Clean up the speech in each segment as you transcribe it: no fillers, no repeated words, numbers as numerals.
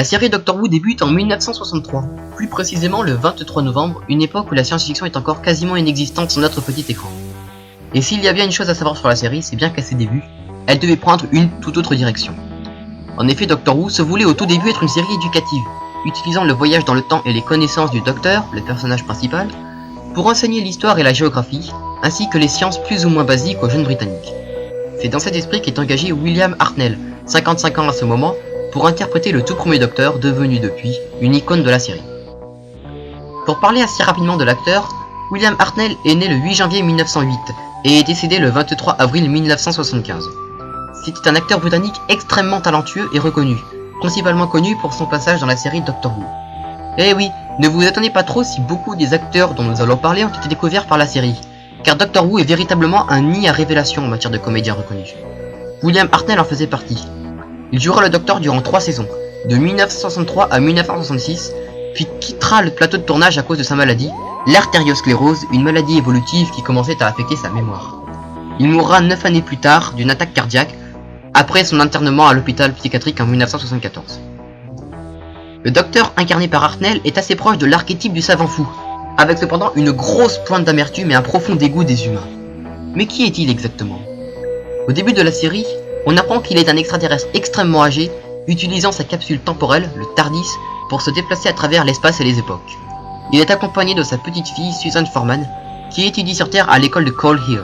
La série Doctor Who débute en 1963, plus précisément le 23 novembre, une époque où la science-fiction est encore quasiment inexistante sur notre petit écran. Et s'il y a bien une chose à savoir sur la série, c'est bien qu'à ses débuts, elle devait prendre une toute autre direction. En effet, Doctor Who se voulait au tout début être une série éducative, utilisant le voyage dans le temps et les connaissances du Docteur, le personnage principal, pour enseigner l'histoire et la géographie, ainsi que les sciences plus ou moins basiques aux jeunes britanniques. C'est dans cet esprit qu'est engagé William Hartnell, 55 ans à ce moment, pour interpréter le tout premier Docteur, devenu depuis une icône de la série. Pour parler assez rapidement de l'acteur, William Hartnell est né le 8 janvier 1908 et est décédé le 23 avril 1975. C'était un acteur britannique extrêmement talentueux et reconnu, principalement connu pour son passage dans la série Doctor Who. Eh oui, ne vous étonnez pas trop si beaucoup des acteurs dont nous allons parler ont été découverts par la série, car Doctor Who est véritablement un nid à révélation en matière de comédiens reconnus. William Hartnell en faisait partie. Il jouera le Docteur durant 3 saisons, de 1963 à 1966, puis quittera le plateau de tournage à cause de sa maladie, l'artériosclérose, une maladie évolutive qui commençait à affecter sa mémoire. Il mourra 9 années plus tard d'une attaque cardiaque, après son internement à l'hôpital psychiatrique en 1974. Le Docteur incarné par Hartnell est assez proche de l'archétype du savant fou, avec cependant une grosse pointe d'amertume et un profond dégoût des humains. Mais qui est-il exactement? Au début de la série, on apprend qu'il est un extraterrestre extrêmement âgé, utilisant sa capsule temporelle, le TARDIS, pour se déplacer à travers l'espace et les époques. Il est accompagné de sa petite fille Susan Foreman, qui étudie sur Terre à l'école de Coal Hill.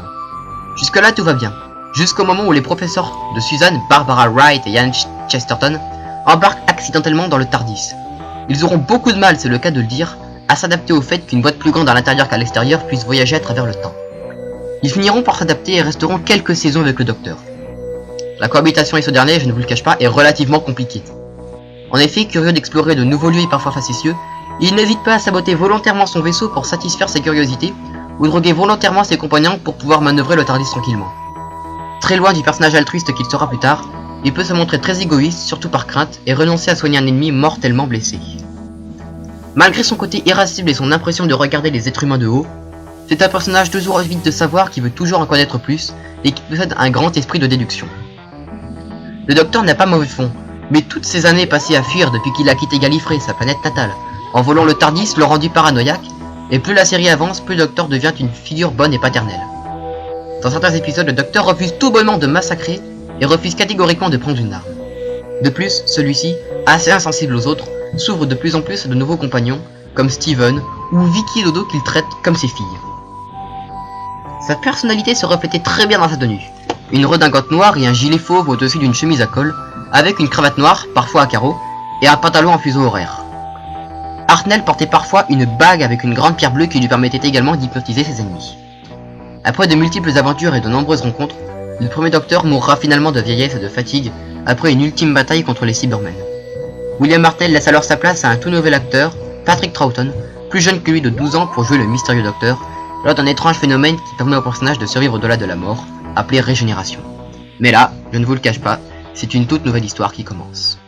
Jusque là tout va bien, jusqu'au moment où les professeurs de Susan, Barbara Wright et Ian Chesterton, embarquent accidentellement dans le TARDIS. Ils auront beaucoup de mal, c'est le cas de le dire, à s'adapter au fait qu'une boîte plus grande à l'intérieur qu'à l'extérieur puisse voyager à travers le temps. Ils finiront par s'adapter et resteront quelques saisons avec le Docteur. La cohabitation avec ce dernier, je ne vous le cache pas, est relativement compliquée. En effet, curieux d'explorer de nouveaux lieux et parfois facétieux, il n'hésite pas à saboter volontairement son vaisseau pour satisfaire ses curiosités, ou droguer volontairement ses compagnons pour pouvoir manœuvrer le TARDIS tranquillement. Très loin du personnage altruiste qu'il sera plus tard, il peut se montrer très égoïste, surtout par crainte, et renoncer à soigner un ennemi mortellement blessé. Malgré son côté irascible et son impression de regarder les êtres humains de haut, c'est un personnage toujours avide de savoir qui veut toujours en connaître plus, et qui possède un grand esprit de déduction. Le Docteur n'a pas mauvais fond, mais toutes ces années passées à fuir depuis qu'il a quitté Gallifrey, sa planète natale, en volant le TARDIS l'ont rendu paranoïaque, et plus la série avance, plus le Docteur devient une figure bonne et paternelle. Dans certains épisodes, le Docteur refuse tout bonnement de massacrer, et refuse catégoriquement de prendre une arme. De plus, celui-ci, assez insensible aux autres, s'ouvre de plus en plus à de nouveaux compagnons, comme Steven, ou Vicky et Dodo qu'il traite comme ses filles. Sa personnalité se reflétait très bien dans sa tenue. Une redingote noire et un gilet fauve au-dessus d'une chemise à col, avec une cravate noire, parfois à carreaux, et un pantalon en fuseau horaire. Hartnell portait parfois une bague avec une grande pierre bleue qui lui permettait également d'hypnotiser ses ennemis. Après de multiples aventures et de nombreuses rencontres, le premier Docteur mourra finalement de vieillesse et de fatigue après une ultime bataille contre les Cybermen. William Hartnell laisse alors sa place à un tout nouvel acteur, Patrick Troughton, plus jeune que lui de 12 ans pour jouer le mystérieux Docteur, lors d'un étrange phénomène qui permet au personnage de survivre au-delà de la mort, appelé régénération. Mais là, je ne vous le cache pas, c'est une toute nouvelle histoire qui commence.